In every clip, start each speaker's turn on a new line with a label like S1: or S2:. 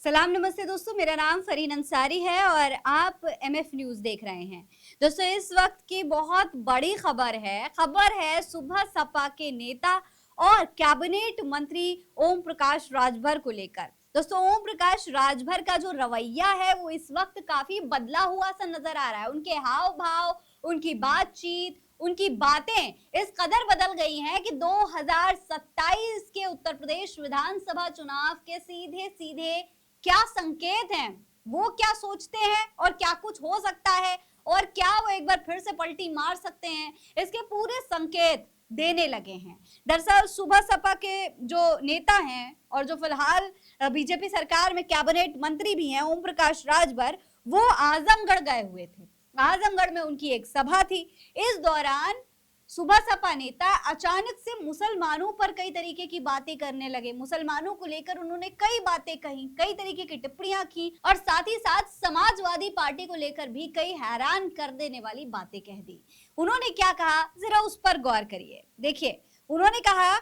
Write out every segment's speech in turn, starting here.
S1: सलाम नमस्ते दोस्तों, मेरा नाम फरीन अंसारी है और आप एमएफ न्यूज़ देख रहे हैं। दोस्तों, इस वक्त की बहुत बड़ी खबर है सुबह सपा के नेता और कैबिनेट मंत्री ओम प्रकाश राजभर को लेकर। दोस्तों, ओम प्रकाश राजभर का जो रवैया है वो इस वक्त काफी बदला हुआ सा नजर आ रहा है। उनके हाव भाव, उनकी बातचीत, उनकी बातें इस कदर बदल गई हैं कि 2027 के उत्तर प्रदेश विधानसभा चुनाव के सीधे सीधे क्या संकेत हैं, वो क्या सोचते हैं और क्या कुछ हो सकता है और क्या वो एक बार फिर से पलटी मार सकते हैं, इसके पूरे संकेत देने लगे हैं। दरअसल सुबह सपा के जो नेता हैं और जो फिलहाल बीजेपी सरकार में कैबिनेट मंत्री भी हैं, ओम प्रकाश राजभर, वो आजमगढ़ गए हुए थे। आजमगढ़ में उनकी एक सभा थी। इस दौरान सुबह सपा नेता अचानक से मुसलमानों पर कई तरीके की बातें करने लगे। मुसलमानों को लेकर उन्होंने कई बातें कही, कई तरीके की टिप्पणियां की और साथ ही साथ समाजवादी पार्टी को लेकर भी कई हैरान कर देने वाली बातें कह दी। उन्होंने क्या कहा, जरा उस पर गौर करिए। देखिए, उन्होंने कहा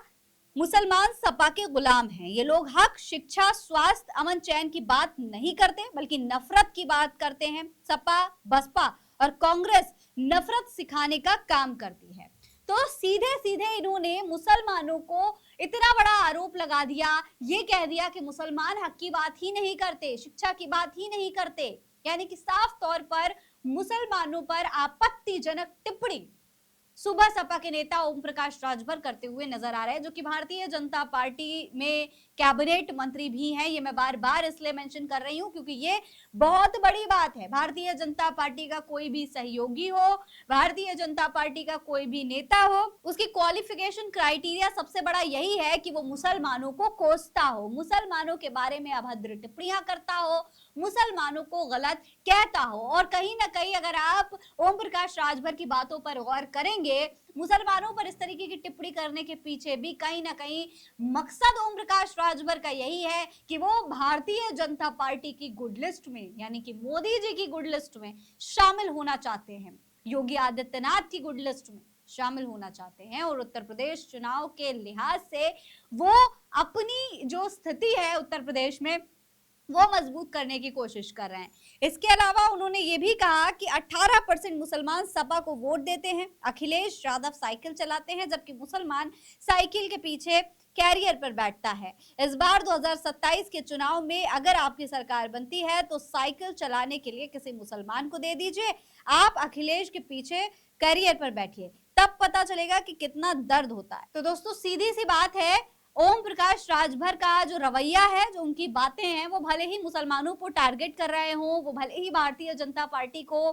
S1: मुसलमान सपा के गुलाम हैं। ये लोग हक, शिक्षा, स्वास्थ्य, अमन चैन की बात नहीं करते बल्कि नफरत की बात करते हैं। सपा, बसपा और कांग्रेस नफरत सिखाने का काम करती है। तो सीधे सीधे इन्होंने मुसलमानों को इतना बड़ा आरोप लगा दिया, ये कह दिया कि मुसलमान हक की बात ही नहीं करते, शिक्षा की बात ही नहीं करते। यानी कि साफ तौर पर मुसलमानों पर आपत्तिजनक टिप्पणी सुबह सपा के नेता ओम प्रकाश राजभर करते हुए नजर आ रहे हैं, जो कि भारतीय जनता पार्टी में कैबिनेट मंत्री भी हैं। ये मैं बार बार इसलिए मेंशन कर रही हूं क्योंकि ये बहुत बड़ी बात है। भारतीय जनता पार्टी का कोई भी सहयोगी हो, भारतीय जनता पार्टी का कोई भी नेता हो, उसकी क्वालिफिकेशन क्राइटेरिया सबसे बड़ा यही है कि वो मुसलमानों को कोसता हो, मुसलमानों के बारे में अभद्र टिप्पणियां करता हो, मुसलमानों को गलत कहता हो। और कहीं ना कहीं अगर आप ओम प्रकाश राजभर की बातों पर गौर करेंगे, मुसलमानों पर इस तरीके की टिप्पणी करने के पीछे भी कहीं ना कहीं मकसद ओम प्रकाश राजभर का यही है कि वो भारतीय जनता पार्टी की गुड लिस्ट में, यानी कि मोदी जी की गुड लिस्ट में शामिल होना चाहते हैं, योगी आदित्यनाथ की गुड लिस्ट में शामिल होना चाहते हैं। और उत्तर प्रदेश चुनाव के लिहाज से वो अपनी जो स्थिति है उत्तर प्रदेश में वो मजबूत करने की कोशिश कर रहे हैं। इसके अलावा उन्होंने ये भी कहा कि 18% मुसलमान सपा को वोट देते हैं। अखिलेश यादव साइकिल चलाते हैं जबकि मुसलमान साइकिल के पीछे कैरियर पर बैठता है। इस बार 2027 के चुनाव में अगर आपकी सरकार बनती है तो साइकिल चलाने के लिए किसी मुसलमान को दे दीजिए, आप अखिलेश के पीछे कैरियर पर बैठिए, तब पता चलेगा कि कितना दर्द होता है। तो दोस्तों, सीधी सी बात है, ओम प्रकाश राजभर का जो रवैया है, जो उनकी बातें हैं, वो भले ही मुसलमानों को टारगेट कर रहे हों, वो भले ही भारतीय जनता पार्टी को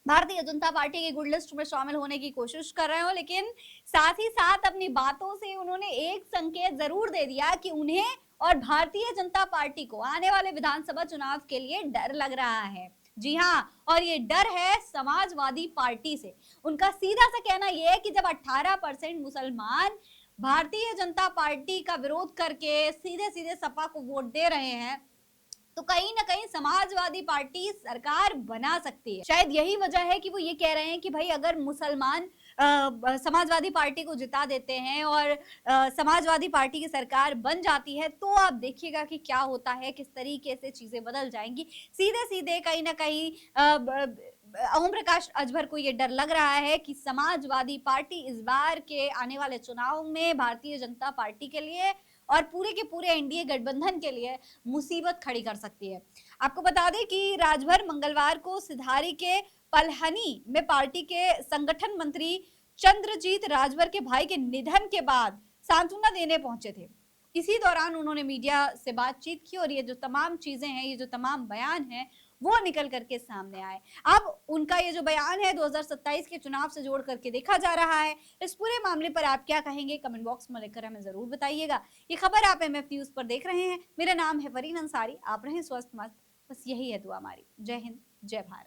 S1: भारतीय जनता पार्टी की गुड लिस्ट में शामिल होने की कोशिश कर रहे हो, लेकिन साथ ही साथ अपनी बातों से उन्होंने एक संकेत जरूर दे दिया कि उन्हें और भारतीय जनता पार्टी को आने वाले विधानसभा चुनाव के लिए डर लग रहा है। जी हाँ, और ये डर है समाजवादी पार्टी से। उनका सीधा सा कहना यह है कि जब 18% मुसलमान भारतीय जनता पार्टी का विरोध करके सीधे सीधे सपा को वोट दे रहे हैं, तो कहीं ना कहीं समाजवादी पार्टी सरकार बना सकती है। शायद यही वजह है कि वो ये कह रहे हैं कि भाई अगर मुसलमान समाजवादी पार्टी को जिता देते हैं और समाजवादी पार्टी की सरकार बन जाती है, तो आप देखिएगा कि क्या होता है, किस तरीके से चीजें बदल जाएंगी। सीधे सीधे कहीं ना कहीं ओम प्रकाश राजभर को ये डर लग रहा है कि समाजवादी पार्टी इस बार के आने वाले चुनाव में भारतीय जनता पार्टी के लिए और पूरे के पूरे एनडीए गठबंधन के लिए मुसीबत खड़ी कर सकती है। आपको बता दें कि राजभर मंगलवार को सिधारी के पलहनी में पार्टी के संगठन मंत्री चंद्रजीत राजभर के भाई के निधन के बाद सांत्वना देने पहुंचे थे। इसी दौरान उन्होंने मीडिया से बातचीत की और ये जो तमाम चीजें हैं, ये जो तमाम बयान हैं, वो निकल करके सामने आए। अब उनका ये जो बयान है 2027 के चुनाव से जोड़ करके देखा जा रहा है। इस पूरे मामले पर आप क्या कहेंगे, कमेंट बॉक्स में लिखकर हमें जरूर बताइएगा। ये खबर आप एमएफ न्यूज पर देख रहे हैं। मेरा नाम है फरीन अंसारी। आप रहें स्वस्थ मस्त, बस यही है दुआ हमारी। जय हिंद, जय भारत।